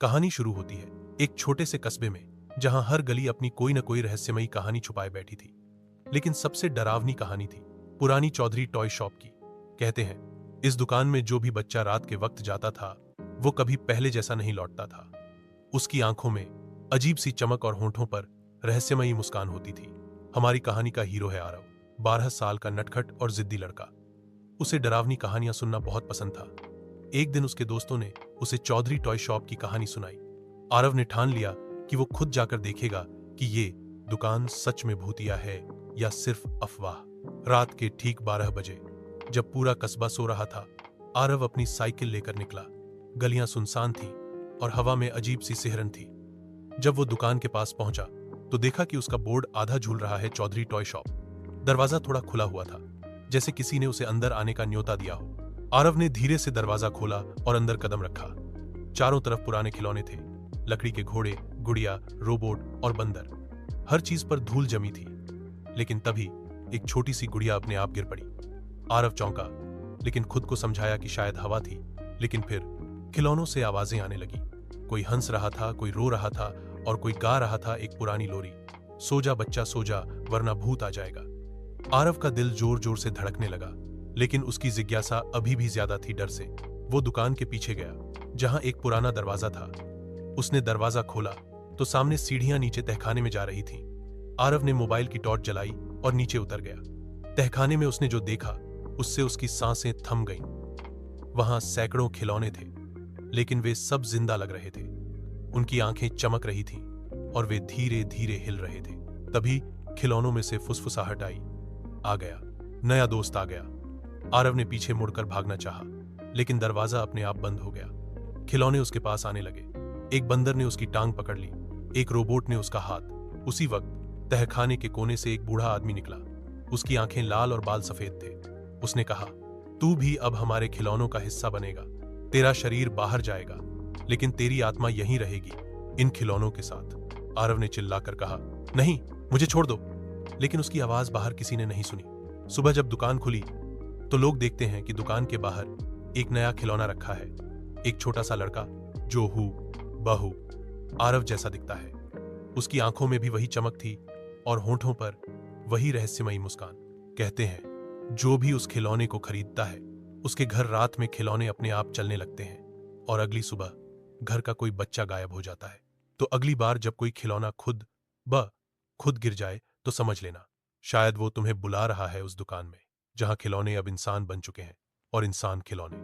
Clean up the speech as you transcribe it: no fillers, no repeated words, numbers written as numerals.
कहानी शुरू होती है एक छोटे से कस्बे में, जहां हर गली अपनी कोई न कोई रहस्यमयी कहानी छुपाए बैठी थी। लेकिन सबसे डरावनी कहानी थी पुरानी चौधरी टॉय शॉप की। कहते हैं इस दुकान में जो भी बच्चा रात के वक्त जाता था वो कभी पहले जैसा नहीं लौटता था। उसकी आंखों में अजीब सी चमक और होंठों पर रहस्यमयी मुस्कान होती थी। हमारी कहानी का हीरो है आरव, 12 साल का नटखट और जिद्दी लड़का। उसे डरावनी कहानियां सुनना बहुत पसंद था। एक दिन उसके दोस्तों ने उसे चौधरी टॉय शॉप की कहानी सुनाई। आरव ने ठान लिया कि वो खुद जाकर देखेगा कि ये दुकान सच में भूतिया है या सिर्फ अफवाह। रात के ठीक 12 बजे, जब पूरा कस्बा सो रहा था, आरव अपनी साइकिल लेकर निकला। गलियां सुनसान थीं और हवा में अजीब सी सिहरन थी। जब वो दुकान के पास पहुंचा तो देखा कि उसका बोर्ड आधा झूल रहा है, चौधरी टॉय शॉप। दरवाजा थोड़ा खुला हुआ था, जैसे किसी ने उसे अंदर आने का न्योता दिया हो। आरव ने धीरे से दरवाजा खोला और अंदर कदम रखा। चारों तरफ पुराने खिलौने थे, लकड़ी के घोड़े, गुड़िया, रोबोट और बंदर। हर चीज पर धूल जमी थी। लेकिन तभी एक छोटी सी गुड़िया अपने आप गिर पड़ी। आरव चौंका, लेकिन खुद को समझाया कि शायद हवा थी। लेकिन फिर खिलौनों से आवाजें आने लगी। कोई हंस रहा था, कोई रो रहा था और कोई गा रहा था एक पुरानी लोरी, सो जा बच्चा सो जा वरना भूत आ जाएगा। आरव का दिल जोर जोर से धड़कने लगा, लेकिन उसकी जिज्ञासा अभी भी ज्यादा थी डर से। वो दुकान के पीछे गया, जहां एक पुराना दरवाजा था। उसने दरवाजा खोला तो सामने सीढ़ियां नीचे तहखाने में जा रही थीं। आरव ने मोबाइल की टॉर्च जलाई और नीचे उतर गया। तहखाने में उसने जो देखा उससे उसकी सांसें थम गईं। वहां सैकड़ों खिलौने थे, लेकिन वे सब जिंदा लग रहे थे। उनकी आंखें चमक रही थीं और वे धीरे धीरे हिल रहे थे। तभी खिलौनों में से फुसफुसाहट आई। आ गया, नया दोस्त आ गया। आरव ने पीछे मुड़कर भागना चाहा, लेकिन दरवाजा अपने आप बंद हो गया। खिलौने उसके पास आने लगे। एक बंदर ने उसकी टांग पकड़ ली, एक रोबोट ने उसका हाथ। उसी वक्त तहखाने के कोने से एक बूढ़ा आदमी निकला। उसकी आंखें लाल और बाल सफेद थे। उसने कहा, तू भी अब हमारे खिलौनों का हिस्सा बनेगा। तेरा शरीर बाहर जाएगा, लेकिन तेरी आत्मा यहीं रहेगी, इन खिलौनों के साथ। आरव ने चिल्लाकर कहा, नहीं, मुझे छोड़ दो। लेकिन उसकी आवाज बाहर किसी ने नहीं सुनी। सुबह जब दुकान खुली तो लोग देखते हैं कि दुकान के बाहर एक नया खिलौना रखा है। एक छोटा सा लड़का जो हू बहू आरव जैसा दिखता है। उसकी आंखों में भी वही चमक थी और होंठों पर वही रहस्यमयी मुस्कान। कहते हैं जो भी उस खिलौने को खरीदता है उसके घर रात में खिलौने अपने आप चलने लगते हैं और अगली सुबह घर का कोई बच्चा गायब हो जाता है। तो अगली बार जब कोई खिलौना खुद गिर जाए तो समझ लेना, शायद वो तुम्हें बुला रहा है उस दुकान में, जहां खिलौने अब इंसान बन चुके हैं और इंसान खिलौने।